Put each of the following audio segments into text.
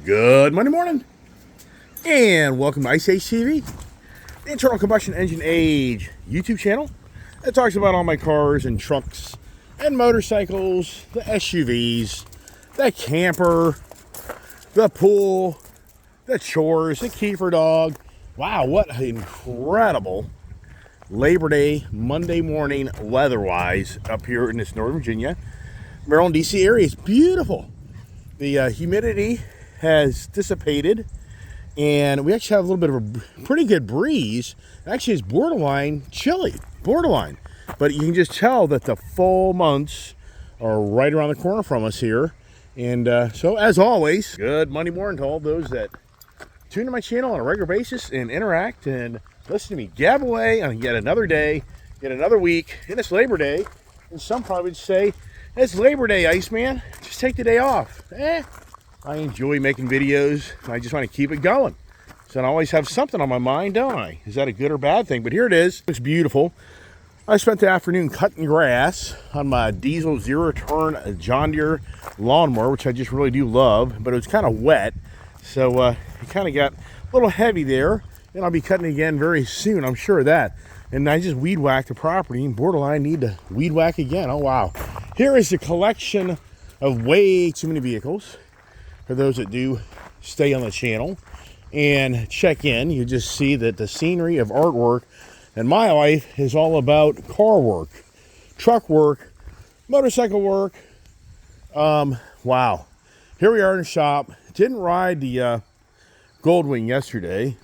Good Monday morning, and welcome to Ice Age TV, the Internal Combustion Engine Age YouTube channel that talks about all my cars and trucks and motorcycles, the SUVs, the camper, the pool, the chores, the Kiefer dog. Wow, what an incredible Labor Day, Monday morning weather-wise up here in this Northern Virginia, Maryland, D.C. area. It's beautiful. The humidity has dissipated, and we actually have a little bit of a pretty good breeze. Actually, it's borderline chilly, borderline. But you can just tell that the fall months are right around the corner from us here. And so, as always, good Monday morning to all those that tune to my channel on a regular basis and interact and listen to me gab away on yet another day, yet another week, and it's Labor Day. And some probably would say, it's Labor Day, Iceman. Just take the day off. I enjoy making videos. I just want to keep it going. So I always have something on my mind, don't I? Is that a good or bad thing? But here it is. It's beautiful. I spent the afternoon cutting grass on my diesel zero-turn John Deere lawnmower, which I just really do love. But it was kind of wet, so it kind of got a little heavy there. And I'll be cutting again very soon, I'm sure of that. And I just weed whacked the property, and borderline need to weed whack again. Oh, wow. Here is the collection of way too many vehicles. For those that do stay on the channel and check in, you just see that the scenery of artwork in my life is all about car work, truck work, motorcycle work. Wow. Here we are in the shop. Didn't ride the Goldwing yesterday.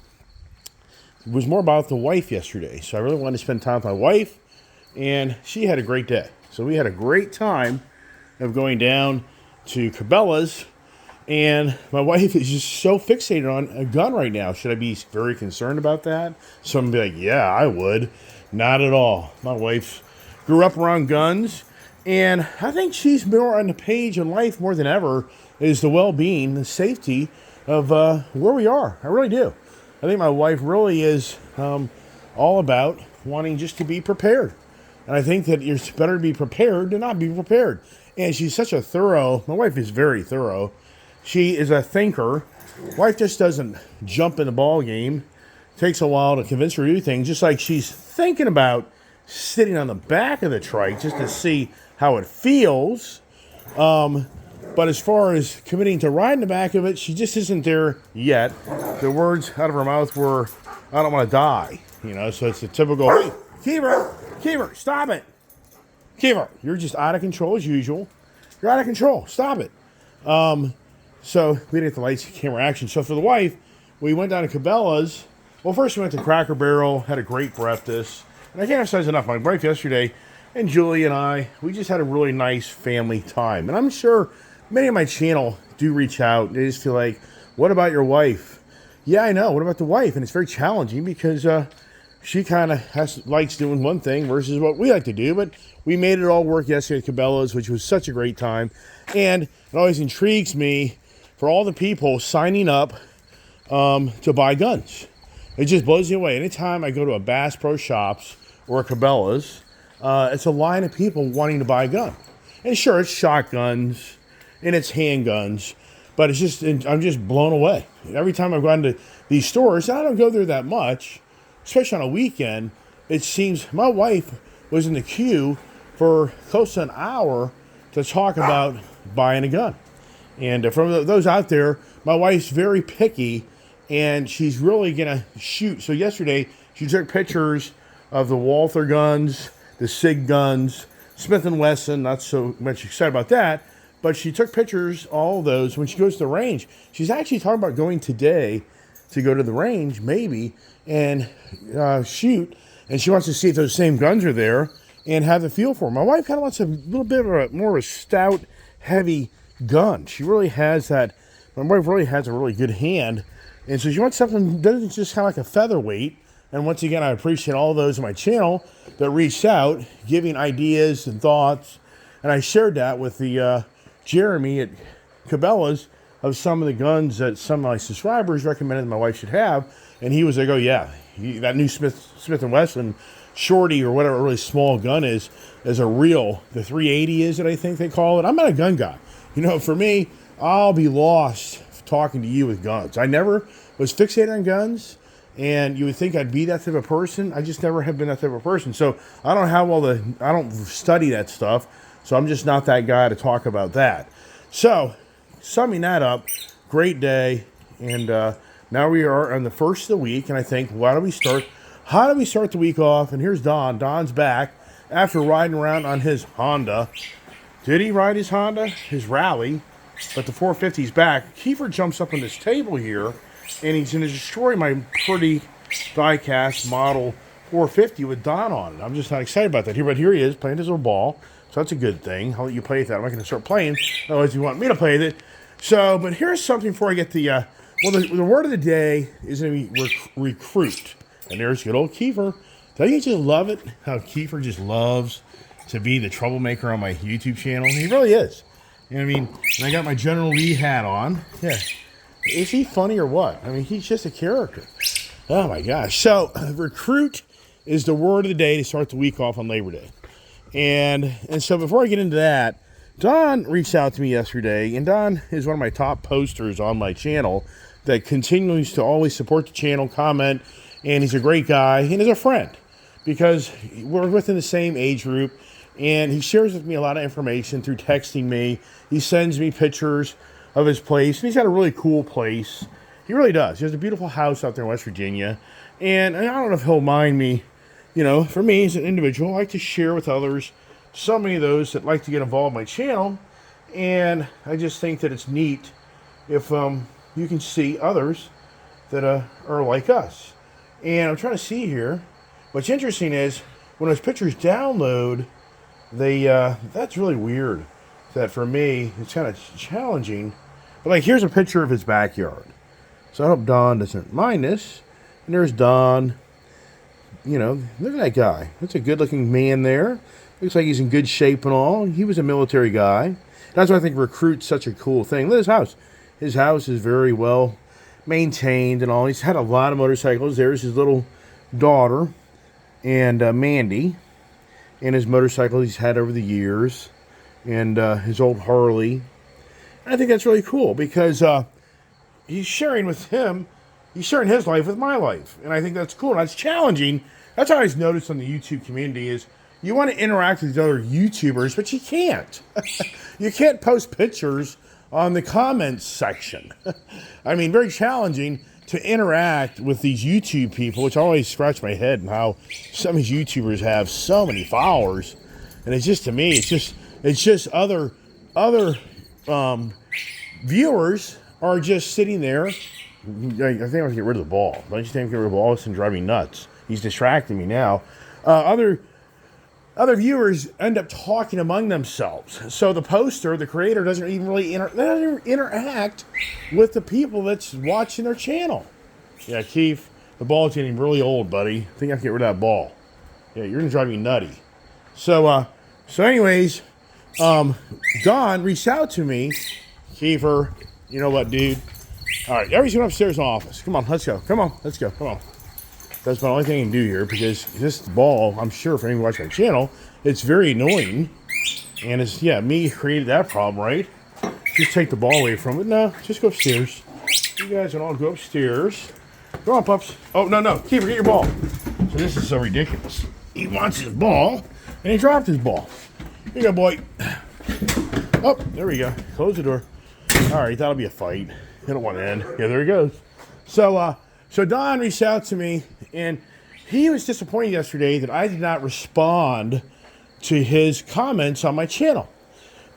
It was more about the wife yesterday. So I really wanted to spend time with my wife, and she had a great day. So we had a great time of going down to Cabela's. And my wife is just so fixated on a gun right now. Should I be very concerned about that? Someone be like, yeah, I would. Not at all. My wife grew up around guns, and I think she's more on the page in life more than ever is the well-being, the safety of where we are. I really do. I think my wife really is all about wanting just to be prepared. And I think that it's better to be prepared than not be prepared. And she's such a thorough, my wife is very thorough. She is a thinker. Wife just doesn't jump in the ball game. Takes a while to convince her to do things, just like she's thinking about sitting on the back of the trike just to see how it feels. But as far as committing to riding the back of it, she just isn't there yet. The words out of her mouth were, I don't want to die. You know, so it's the typical, hey, Kiefer, stop it. Kiefer, you're just out of control as usual. You're out of control. Stop it. So we didn't get the lights, camera, action. So for the wife, we went down to Cabela's. Well, first we went to Cracker Barrel, had a great breakfast. And I can't emphasize enough, my wife yesterday and Julie and I, we just had a really nice family time. And I'm sure many of my channel do reach out. They just feel like, what about your wife? Yeah, I know. What about the wife? And it's very challenging because she kind of likes doing one thing versus what we like to do. But we made it all work yesterday at Cabela's, which was such a great time. And it always intrigues me for all the people signing up to buy guns. It just blows me away. Anytime I go to a Bass Pro Shops or a Cabela's, it's a line of people wanting to buy a gun. And sure, it's shotguns and it's handguns, but it's just, I'm just blown away. Every time I've gone to these stores, and I don't go there that much, especially on a weekend, it seems my wife was in the queue for close to an hour to talk about buying a gun. And from those out there, my wife's very picky, and she's really going to shoot. So yesterday, she took pictures of the Walther guns, the SIG guns, Smith & Wesson, not so much excited about that, but she took pictures, all of those. When she goes to the range, she's actually talking about going today to go to the range, maybe, and shoot. And she wants to see if those same guns are there and have the feel for them. My wife kind of wants a little bit of a more of a stout, heavy gun. She really has that. My wife really has a really good hand, and so she wants something that isn't just kind of like a featherweight. And once again, I appreciate all those on my channel that reached out, giving ideas and thoughts, and I shared that with the Jeremy at Cabela's of some of the guns that some of my subscribers recommended my wife should have, and he was like, "Oh yeah, that new Smith & Wesson Shorty or whatever really small gun is a real, the 380 is it, I think they call it." I'm not a gun guy. You know, for me, I'll be lost talking to you with guns. I never was fixated on guns, and you would think I'd be that type of person. I just never have been that type of person. So I don't have I don't study that stuff, so I'm just not that guy to talk about that. So, summing that up, great day, and now we are on the first of the week, and I think, how do we start the week off? And here's Don. Don's back after riding around on his Honda. Did he ride his Honda? His Rally. But the 450's back. Kiefer jumps up on this table here, and he's going to destroy my pretty die-cast model 450 with Don on it. I'm just not excited about that here, but here he is playing his little ball. So that's a good thing. I'll let you play with that. I'm not going to start playing. Otherwise, you want me to play with it. So, but here's something before I get the word of the day is going to be recruit. And there's good old Kiefer. Don't you just love it? How Kiefer just loves to be the troublemaker on my YouTube channel. He really is. You know what I mean? And I got my General Lee hat on. Yeah. Is he funny or what? I mean, he's just a character. Oh, my gosh. So, recruit is the word of the day to start the week off on Labor Day. And so before I get into that, Don reached out to me yesterday, and Don is one of my top posters on my channel that continues to always support the channel, comment, and he's a great guy, and he's a friend because we're within the same age group, and he shares with me a lot of information through texting me. He sends me pictures of his place, and he's got a really cool place. He really does. He has a beautiful house out there in West Virginia, and I don't know if he'll mind me. You know, for me as an individual, I like to share with others, so many of those that like to get involved in my channel, and I just think that it's neat if you can see others that are like us. And I'm trying to see here. What's interesting is when those pictures download, that's really weird. That for me, it's kind of challenging. But like, here's a picture of his backyard. So I hope Don doesn't mind this. And there's Don. You know, look at that guy. That's a good-looking man there. Looks like he's in good shape and all. He was a military guy. That's why I think recruit's such a cool thing. Look at his house. His house is very well maintained and all. He's had a lot of motorcycles. There's his little daughter and Mandy and his motorcycle he's had over the years and his old Harley. And I think that's really cool because he's sharing with him. He's sharing his life with my life. And I think that's cool. And that's challenging. That's what I always noticed on the YouTube community is you want to interact with these other YouTubers, but you can't. You can't post pictures on the comments section. I mean, very challenging to interact with these YouTube people, which I always scratch my head and how some of these YouTubers have so many followers. And it's just, to me, it's just other viewers are just sitting there. I think I have to get rid of the ball. Don't you think I can get rid of the ball? It's driving me nuts. He's distracting me now. Other viewers end up talking among themselves. So the poster, the creator, doesn't even really interact with the people that's watching their channel. Yeah, Keith, the ball's getting really old, buddy. I think I have to get rid of that ball. Yeah, you're going to drive me nutty. So anyways, Don reached out to me. Kiefer, you know what, dude? All right, everybody's going upstairs in the office. Come on, let's go. Come on, let's go. Come on. That's my only thing I can do here because this ball, I'm sure for anyone watching my channel, it's very annoying. And it's, yeah, me created that problem, right? Just take the ball away from it. No, just go upstairs. You guys can all go upstairs. Go on, pups. Oh, no, Kiefer, get your ball. So this is so ridiculous. He wants his ball, and he dropped his ball. Here you go, boy. Oh, there we go. Close the door. All right, that'll be a fight. I don't want to end. Yeah, there he goes. So Don reached out to me, and he was disappointed yesterday that I did not respond to his comments on my channel.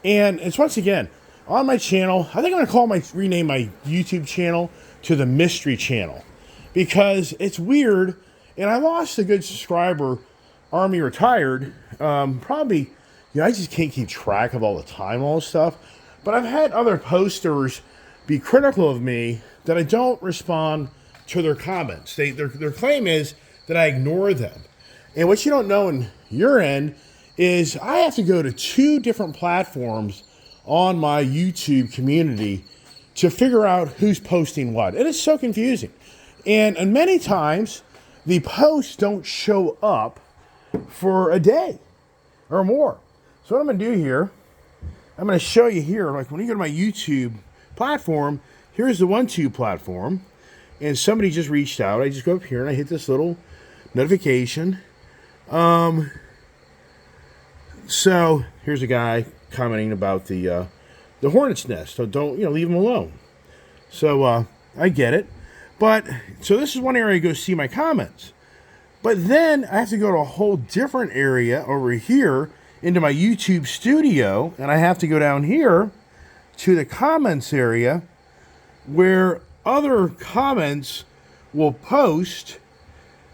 And it's once again, on my channel, I think I'm going to rename my YouTube channel to the Mystery Channel. Because it's weird, and I lost a good subscriber, Army Retired. Probably, I just can't keep track of all the time, all this stuff. But I've had other posters be critical of me that I don't respond to their comments. Their claim is that I ignore them. And what you don't know in your end is I have to go to 2 different platforms on my YouTube community to figure out who's posting what. And it's so confusing. And many times, the posts don't show up for a day or more. So what I'm going to do here, I'm going to show you here, like when you go to my YouTube platform, here's the 1-2 platform, and somebody just reached out. I just go up here and I hit this little notification. So here's a guy commenting about the hornet's nest. So don't leave him alone. So I get it, but so this is one area I go see my comments. But then I have to go to a whole different area over here into my YouTube studio, and I have to go down here to the comments area where other comments will post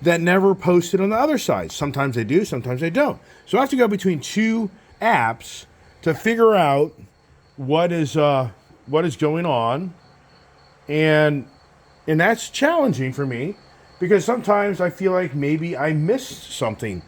that never posted on the other side. Sometimes they do, sometimes they don't. So I have to go between two apps to figure out what is going on, and that's challenging for me because sometimes I feel like maybe I missed something.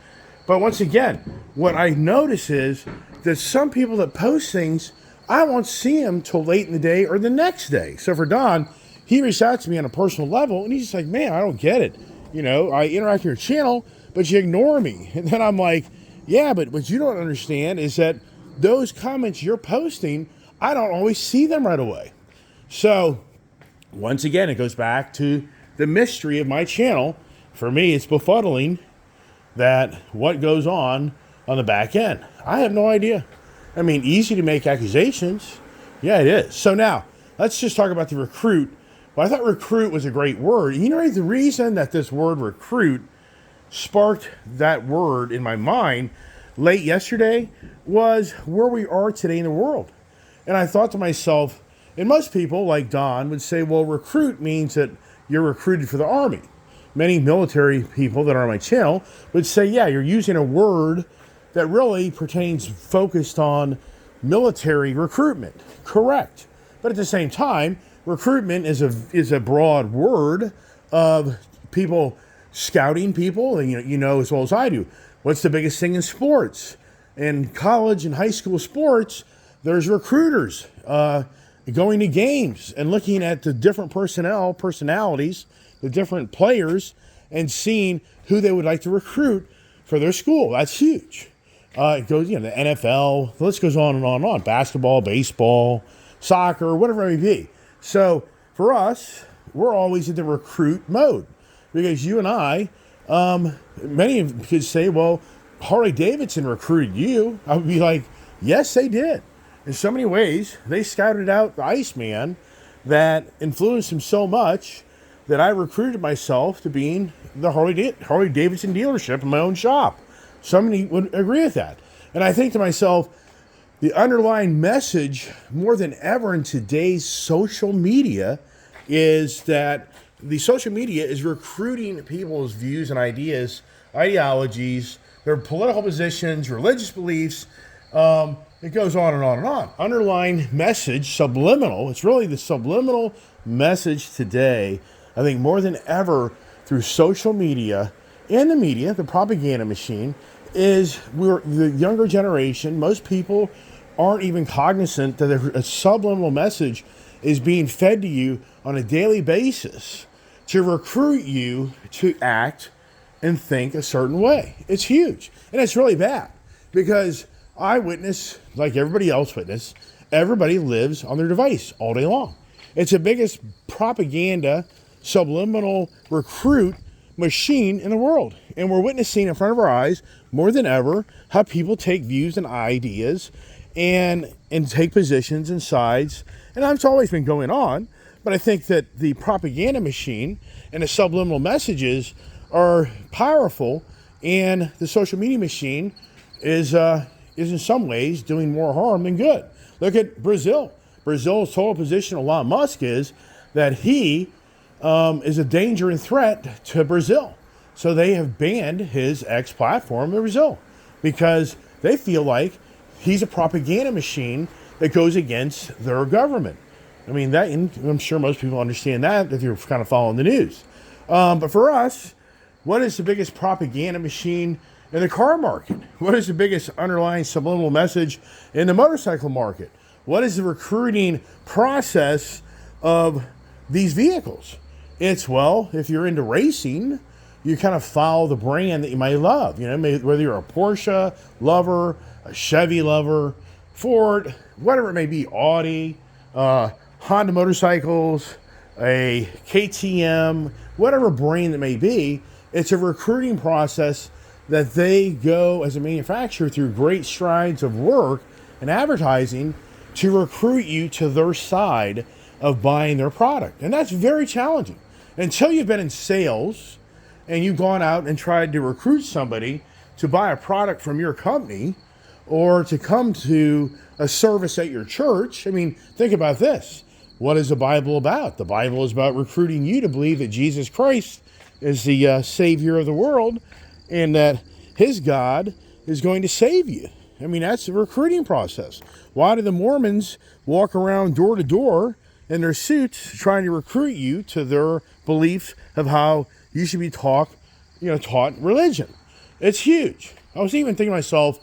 But once again, what I notice is that some people that post things, I won't see them till late in the day or the next day. So for Don, he reached out to me on a personal level, and he's just like, man, I don't get it. I interact with your channel, but you ignore me. And then I'm like, yeah, but what you don't understand is that those comments you're posting, I don't always see them right away. So once again, it goes back to the mystery of my channel. For me, it's befuddling that what goes on the back end. I have no idea. I mean, easy to make accusations. Yeah, it is. So now, let's just talk about the recruit. Well, I thought recruit was a great word. The reason that this word recruit sparked that word in my mind late yesterday was where we are today in the world. And I thought to myself, and most people like Don would say, well, recruit means that you're recruited for the Army. Many military people that are on my channel would say, yeah, you're using a word that really pertains focused on military recruitment. Correct. But at the same time, recruitment is a broad word of people scouting people, and you know as well as I do. What's the biggest thing in sports? In college and high school sports, there's recruiters going to games and looking at the different personalities, the different players, and seeing who they would like to recruit for their school. That's huge. It goes, the NFL, the list goes on and on and on. Basketball, baseball, soccer, whatever it may be. So for us, we're always in the recruit mode because you and I, many could say, well, Harley Davidson recruited you. I would be like, yes, they did. In so many ways, they scouted out the Iceman that influenced him so much that I recruited myself to being the Harley Davidson dealership in my own shop. Somebody would agree with that. And I think to myself, the underlying message more than ever in today's social media is that the social media is recruiting people's views and ideas, ideologies, their political positions, religious beliefs. It goes on and on and on. Underlying message, subliminal. It's really the subliminal message today, I think more than ever through social media and the media, the propaganda machine, is the younger generation, most people aren't even cognizant that a subliminal message is being fed to you on a daily basis to recruit you to act and think a certain way. It's huge. And it's really bad because I witness, like everybody else witness, everybody lives on their device all day long. It's the biggest propaganda, subliminal recruit machine in the world. And we're witnessing in front of our eyes more than ever how people take views and ideas and take positions and sides. And that's always been going on. But I think that the propaganda machine and the subliminal messages are powerful, and the social media machine is in some ways doing more harm than good. Look at Brazil. Brazil's total position of Elon Musk is that he is a danger and threat to Brazil. So they have banned his X platform in Brazil because they feel like he's a propaganda machine that goes against their government. I mean, that, and I'm sure most people understand that if you're kind of following the news. But for us, what is the biggest propaganda machine in the car market? What is the biggest underlying subliminal message in the motorcycle market? What is the recruiting process of these vehicles? It's, well, if you're into racing, you kind of follow the brand that you might love. Whether you're a Porsche lover, a Chevy lover, Ford, whatever it may be, Audi, Honda motorcycles, a KTM, whatever brand it may be. It's a recruiting process that they go as a manufacturer through great strides of work and advertising to recruit you to their side of buying their product. And that's very challenging. Until you've been in sales and you've gone out and tried to recruit somebody to buy a product from your company or to come to a service at your church. I mean, think about this. What is the Bible about? The Bible is about recruiting you to believe that Jesus Christ is the Savior of the world and that his God is going to save you. I mean, that's the recruiting process. Why do the Mormons walk around door to door in their suits trying to recruit you to their beliefs of how you should be taught religion? It's huge. I was even thinking to myself,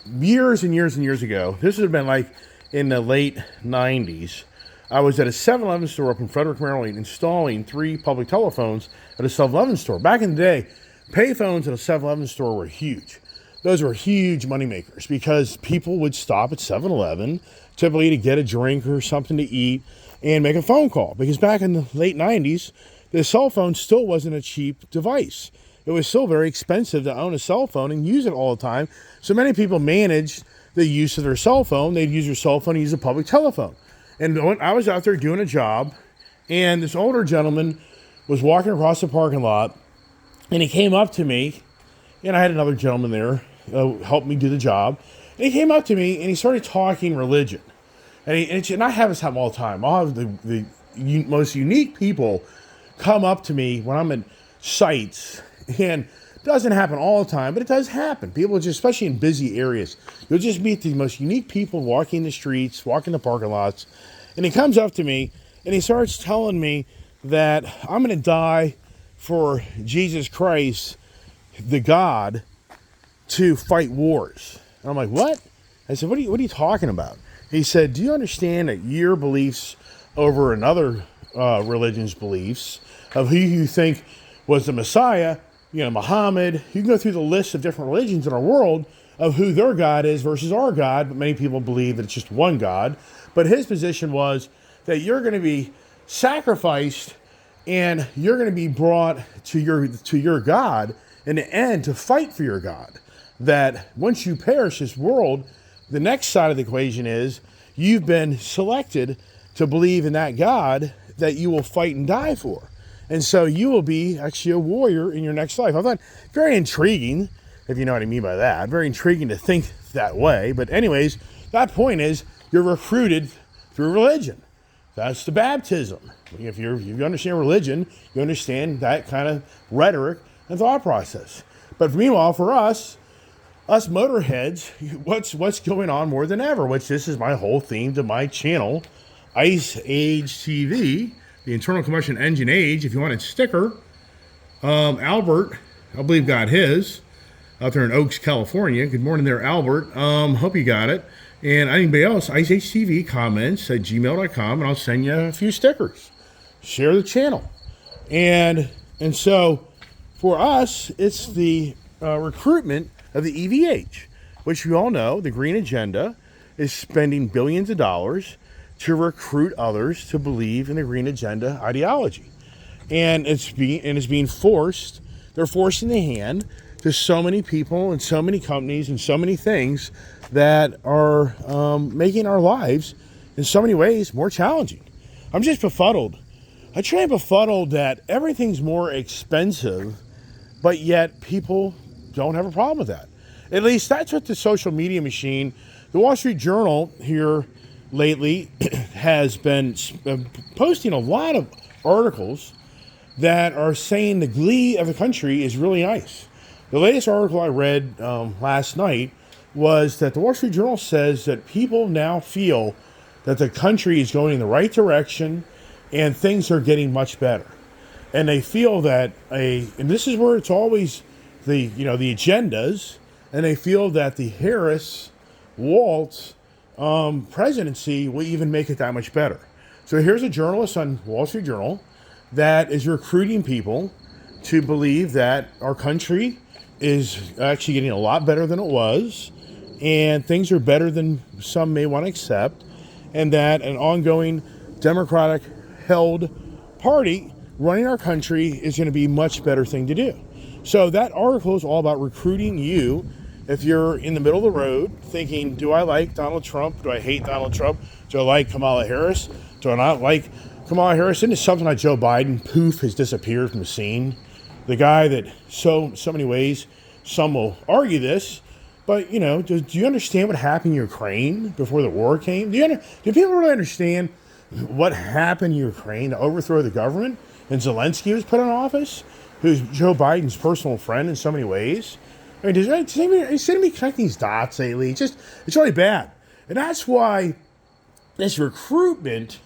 years and years and years ago, this would have been like in the late 90s, I was at a 7-Eleven store up in Frederick, Maryland, installing 3 public telephones at a 7-Eleven store. Back in the day, payphones at a 7-Eleven store were huge. Those were huge moneymakers because people would stop at 7-Eleven, typically to get a drink or something to eat, and make a phone call. Because back in the late 90s, the cell phone still wasn't a cheap device. It was still very expensive to own a cell phone and use it all the time. So many people managed the use of their cell phone. They'd use their cell phone and use a public telephone. And I was out there doing a job, and this older gentleman was walking across the parking lot, and he came up to me, and I had another gentleman there help me do the job. And he came up to me, and he started talking religion. And I have this happen all the time. I'll have the most unique people come up to me when I'm at sites, and it doesn't happen all the time, but it does happen. People just, especially in busy areas, you'll just meet the most unique people walking the streets, walking the parking lots. And he comes up to me and he starts telling me that I'm going to die for Jesus Christ, the God, to fight wars. And I'm like, what? I said, what are you talking about? He said, do you understand that your beliefs over another religion's beliefs of who you think was the Messiah, Muhammad, you can go through the list of different religions in our world of who their God is versus our God, but many people believe that it's just one God. But his position was that you're going to be sacrificed and you're going to be brought to your God in the end to fight for your God. That once you perish this world, the next side of the equation is you've been selected to believe in that God that you will fight and die for. And so you will be actually a warrior in your next life. I thought very intriguing, if you know what I mean by that. Very intriguing to think that way. But anyways, that point is you're recruited through religion. That's the baptism. If you understand religion, you understand that kind of rhetoric and thought process. But meanwhile, for us motorheads, what's going on more than ever, which this is my whole theme to my channel, Ice Age TV, the internal combustion engine age. If you want a sticker, Albert, I believe, got his out there in Oaks, California. Good morning there, Albert. Hope you got it. And anybody else, Ice Age TV comments at gmail.com, and I'll send you a few stickers. Share the channel. And so for us, it's the recruitment of the EV age, which we all know the Green Agenda is spending billions of dollars to recruit others to believe in the Green Agenda ideology. And it's being forced, they're forcing the hand to so many people and so many companies and so many things that are making our lives in so many ways more challenging. I'm just befuddled. I try and befuddled that everything's more expensive, but yet people don't have a problem with that. At least that's what the social media machine, the Wall Street Journal here lately has been posting a lot of articles that are saying the glee of the country is really nice. The latest article I read last night was that the Wall Street Journal says that people now feel that the country is going in the right direction and things are getting much better. And they feel that and this is where it's always the agendas, and they feel that the Harris-Walz presidency will even make it that much better. So here's a journalist on Wall Street Journal that is recruiting people to believe that our country is actually getting a lot better than it was, and things are better than some may want to accept, and that an ongoing Democratic held party running our country is going to be a much better thing to do. So that article is all about recruiting you. If you're in the middle of the road thinking, do I like Donald Trump? Do I hate Donald Trump? Do I like Kamala Harris? Do I not like Kamala Harris? Isn't it something like Joe Biden, poof, has disappeared from the scene? The guy that so many ways, some will argue this, but, you know, do you understand what happened in Ukraine before the war came? Do people really understand what happened in Ukraine to overthrow the government? And Zelensky was put in office, who's Joe Biden's personal friend in so many ways. I mean, does anybody connect these dots lately? It's really bad. And that's why this recruitment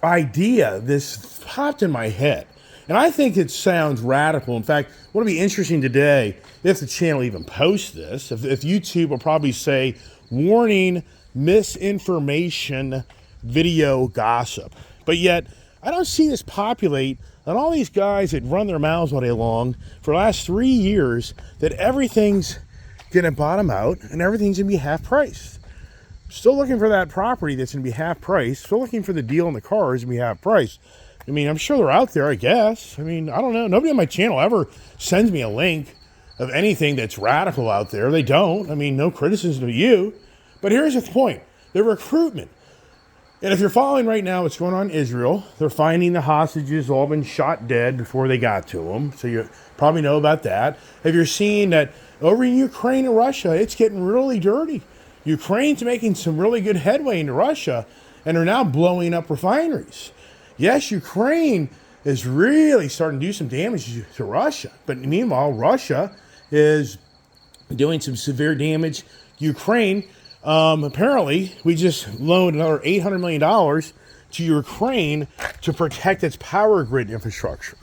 idea, this popped in my head. And I think it sounds radical. In fact, what'll be interesting today, if the channel even posts this, if YouTube will probably say, warning, misinformation, video gossip. But yet, I don't see this populate on all these guys that run their mouths all day long for the last 3 years that everything's going to bottom out and everything's going to be half priced. Still looking for that property that's going to be half priced. Still looking for the deal in the cars to be half priced. I mean, I'm sure they're out there, I guess. I mean, I don't know. Nobody on my channel ever sends me a link of anything that's radical out there. They don't. I mean, no criticism to you. But here's the point. The recruitment. And if you're following right now what's going on in Israel, they're finding the hostages all been shot dead before they got to them. So you probably know about that. If you're seeing that over in Ukraine and Russia, it's getting really dirty. Ukraine's making some really good headway into Russia, and they're now blowing up refineries. Yes, Ukraine is really starting to do some damage to Russia. But meanwhile, Russia is doing some severe damage to Ukraine. Apparently, we just loaned another $800 million to Ukraine to protect its power grid infrastructure.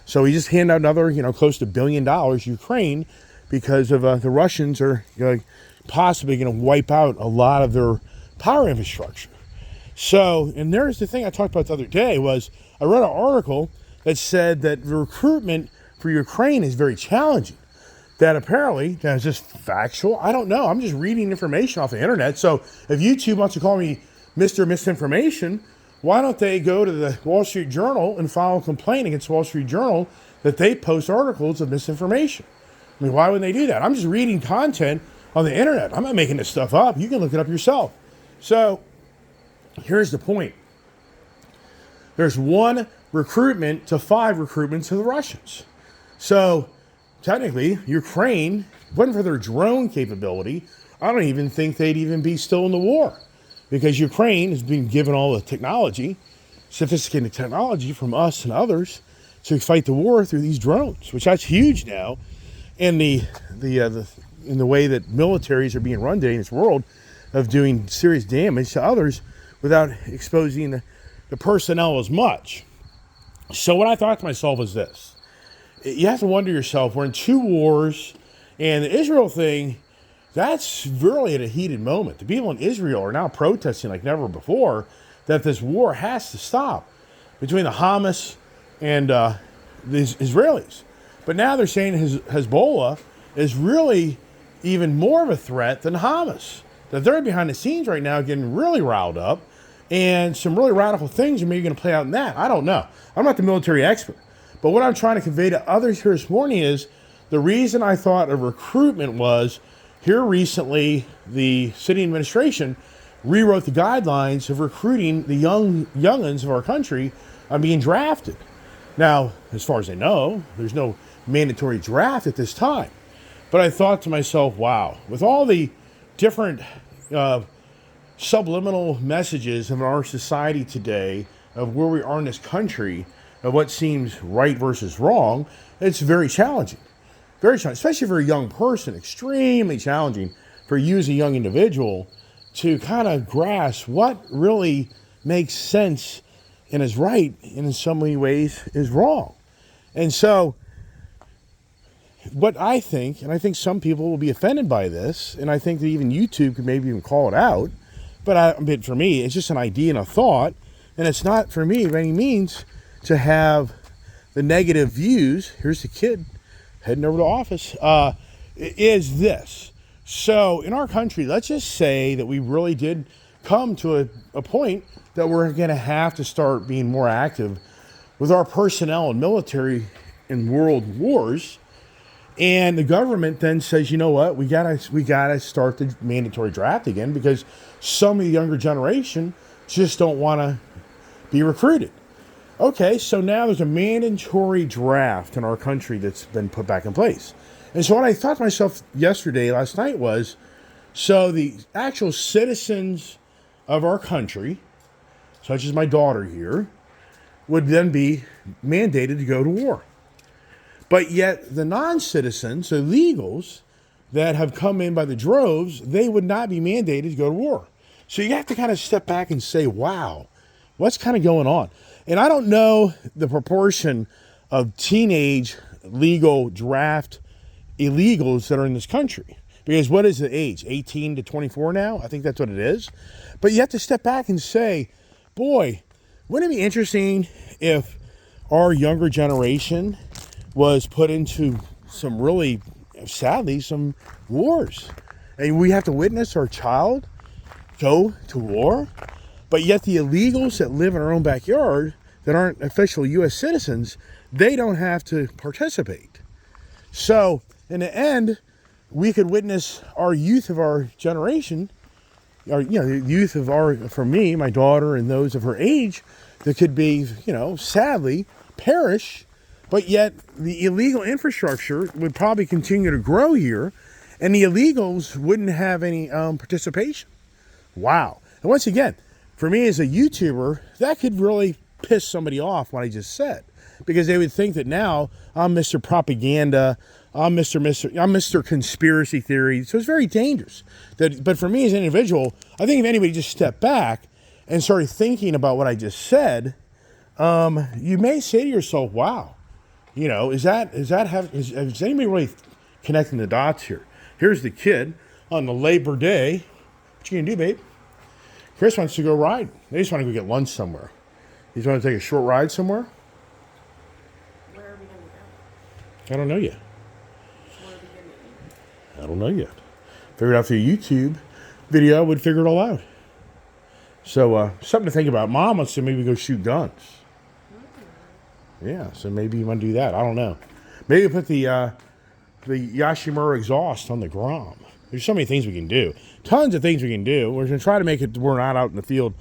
So we just handed out another, close to $1 billion to Ukraine because of the Russians are possibly going to wipe out a lot of their power infrastructure. So, and there's the thing I talked about the other day was I read an article that said that the recruitment for Ukraine is very challenging. That apparently, that's just factual. I don't know. I'm just reading information off the internet. So if YouTube wants to call me Mr. Misinformation, why don't they go to the Wall Street Journal and file a complaint against Wall Street Journal that they post articles of misinformation? I mean, why would they do that? I'm just reading content on the internet. I'm not making this stuff up. You can look it up yourself. So here's the point. There's 1 recruitment to 5 recruitments to the Russians. So technically, Ukraine, if it wasn't for their drone capability, I don't even think they'd even be still in the war. Because Ukraine has been given all the technology, sophisticated technology from us and others to fight the war through these drones, which that's huge now. And in the way that militaries are being run today in this world of doing serious damage to others without exposing the personnel as much. So what I thought to myself was this. You have to wonder yourself, we're in 2 wars, and the Israel thing, that's really at a heated moment. The people in Israel are now protesting like never before that this war has to stop between the Hamas and the Israelis. But now they're saying Hezbollah is really even more of a threat than Hamas. That they're behind the scenes right now getting really riled up, and some really radical things are maybe going to play out in that. I don't know. I'm not the military expert. But what I'm trying to convey to others here this morning is the reason I thought of recruitment was here recently the city administration rewrote the guidelines of recruiting the youngins of our country on being drafted. Now, as far as I know, there's no mandatory draft at this time. But I thought to myself, wow, with all the different subliminal messages of our society today of where we are in this country, of what seems right versus wrong, it's very challenging. Very challenging, especially for a young person, extremely challenging for you as a young individual to kind of grasp what really makes sense and is right and in so many ways is wrong. And so what I think, and I think some people will be offended by this, and I think that even YouTube could maybe even call it out, but for me, it's just an idea and a thought, and it's not for me by any means to have the negative views. Here's the kid heading over to office, is this. So in our country, let's just say that we really did come to a point that we're going to have to start being more active with our personnel and military in world wars. And the government then says, you know what, we gotta start the mandatory draft again because some of the younger generation just don't want to be recruited. Okay, so now there's a mandatory draft in our country that's been put back in place. And so what I thought to myself last night was, so the actual citizens of our country, such as my daughter here, would then be mandated to go to war. But yet the non-citizens, the illegals that have come in by the droves, they would not be mandated to go to war. So you have to kind of step back and say, wow, what's kind of going on? And I don't know the proportion of teenage legal draft illegals that are in this country. Because what is the age? 18 to 24 now? I think that's what it is. But you have to step back and say, boy, wouldn't it be interesting if our younger generation was put into some really, sadly, some wars. And we have to witness our child go to war. But yet the illegals that live in our own backyard that aren't official U.S. citizens, they don't have to participate. So in the end, we could witness our youth of our generation, the youth of for me, my daughter, and those of her age, that could be, sadly perish. But yet the illegal infrastructure would probably continue to grow here, and the illegals wouldn't have any participation. Wow. And once again, for me as a YouTuber, that could really piss somebody off what I just said, because they would think that now I'm Mr. Propaganda, I'm Mr. Conspiracy Theory. So it's very dangerous. But for me as an individual, I think if anybody just stepped back and started thinking about what I just said, you may say to yourself, wow, is anybody really connecting the dots here? Here's the kid on the Labor Day. What you gonna do, babe? Chris wants to go ride. They just want to go get lunch somewhere. You just want to take a short ride somewhere? Where are we going to I don't know yet. go? Where are we going to eat? I don't know yet. Figured out through YouTube video, I would figure it all out. So something to think about. Mom wants to maybe go shoot guns. Yeah, so maybe you want to do that. I don't know. Maybe put the Yashimura exhaust on the Grom. There's so many things we can do. Tons of things we can do. We're going to try to make it we're not out in the field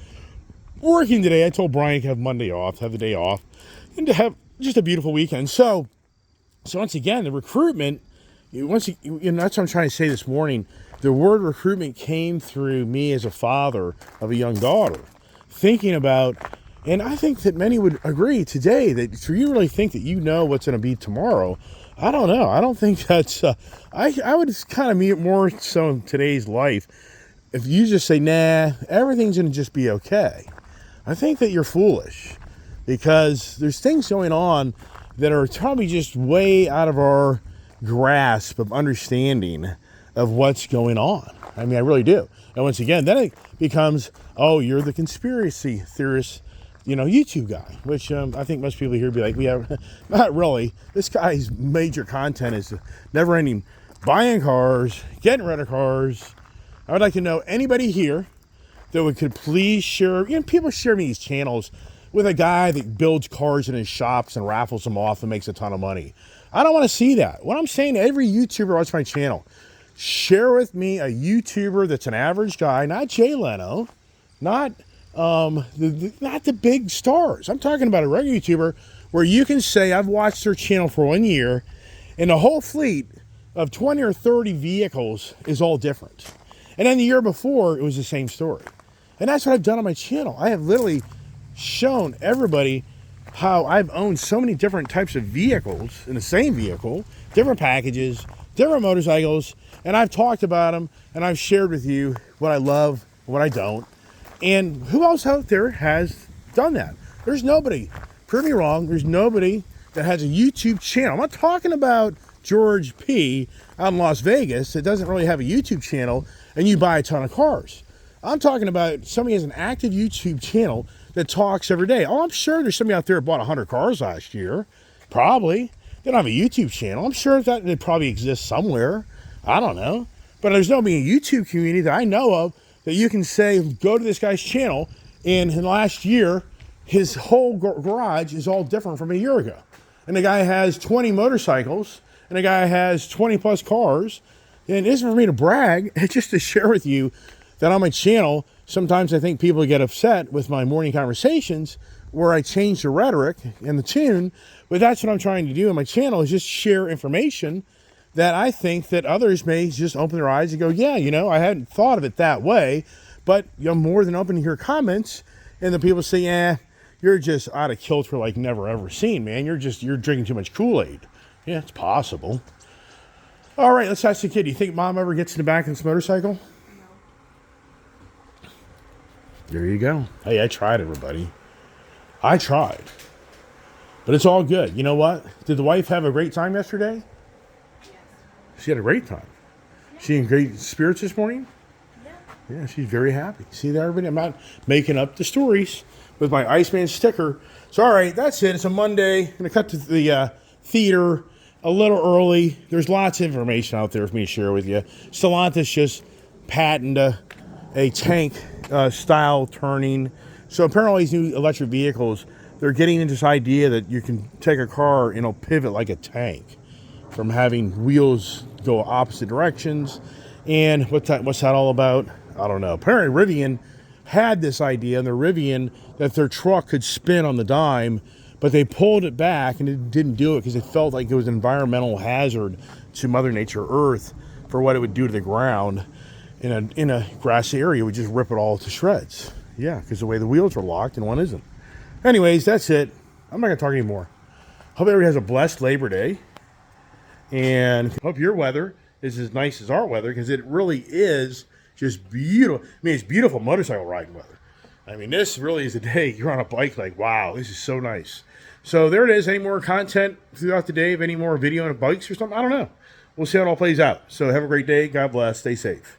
working today. I told Brian to have Monday off, have the day off, and to have just a beautiful weekend. So once again, the recruitment, that's what I'm trying to say this morning. The word recruitment came through me as a father of a young daughter, thinking about, and I think that many would agree today that for you really think that you know what's going to be tomorrow, I don't know. I don't think that's, I would kind of mean more so in today's life. If you just say, nah, everything's going to just be okay, I think that you're foolish, because there's things going on that are probably just way out of our grasp of understanding of what's going on. I mean, I really do. And once again, then it becomes, oh, you're the conspiracy theorist, YouTube guy, which I think most people here would be like, yeah, not really. This guy's major content is never ending buying cars, getting rid of cars. I would like to know anybody here that could please share, people share me these channels with a guy that builds cars in his shops and raffles them off and makes a ton of money. I don't want to see that. What I'm saying to every YouTuber watch my channel, share with me a YouTuber that's an average guy, not Jay Leno, not the big stars. I'm talking about a regular YouTuber where you can say, I've watched their channel for 1 year, and the whole fleet of 20 or 30 vehicles is all different. And then the year before, it was the same story. And that's what I've done on my channel. I have literally shown everybody how I've owned so many different types of vehicles in the same vehicle, different packages, different motorcycles, and I've talked about them, and I've shared with you what I love and what I don't. And who else out there has done that? There's nobody. Prove me wrong. There's nobody that has a YouTube channel. I'm not talking about George P. out in Las Vegas that doesn't really have a YouTube channel and you buy a ton of cars. I'm talking about somebody who has an active YouTube channel that talks every day. Oh, I'm sure there's somebody out there that bought 100 cars last year. Probably. They don't have a YouTube channel. I'm sure that it probably exists somewhere. I don't know. But there's nobody in a YouTube community that I know of that you can say, go to this guy's channel And in the last year, his whole garage is all different from a year ago. And the guy has 20 motorcycles, and the guy has 20 plus cars. And it isn't for me to brag, it's just to share with you that on my channel, sometimes I think people get upset with my morning conversations where I change the rhetoric and the tune, but that's what I'm trying to do on my channel, is just share information that I think that others may just open their eyes and go, yeah, I hadn't thought of it that way, but I'm more than open to hear comments, and the people say, you're just out of kilter like never ever seen, man. You're drinking too much Kool-Aid. Yeah, it's possible. All right, let's ask the kid. Do you think mom ever gets in the back of this motorcycle? No. There you go. Hey, I tried, everybody. I tried. But it's all good. You know what? Did the wife have a great time yesterday? Yes. She had a great time. She in great spirits this morning? Yeah. Yeah, she's very happy. See there, everybody? I'm not making up the stories with my Iceman sticker. So, all right, that's it. It's a Monday. I'm going to cut to the theater a little early. There's lots of information out there for me to share with you. Stellantis just patented a tank style turning. So apparently these new electric vehicles, they're getting into this idea that you can take a car and it'll pivot like a tank from having wheels go opposite directions. And what's that all about? I don't know. Apparently Rivian had this idea in the Rivian that their truck could spin on the dime, but they pulled it back and it didn't do it because it felt like it was an environmental hazard to Mother Nature, Earth, for what it would do to the ground. In a grassy area, it would just rip it all to shreds. Yeah, because the way the wheels are locked and one isn't. Anyways, that's it. I'm not going to talk anymore. Hope everybody has a blessed Labor Day. And hope your weather is as nice as our weather, because it really is just beautiful. I mean, it's beautiful motorcycle riding weather. I mean, this really is a day you're on a bike like, wow, this is so nice. So there it is. Any more content throughout the day of any more video on bikes or something? I don't know. We'll see how it all plays out. So have a great day. God bless. Stay safe.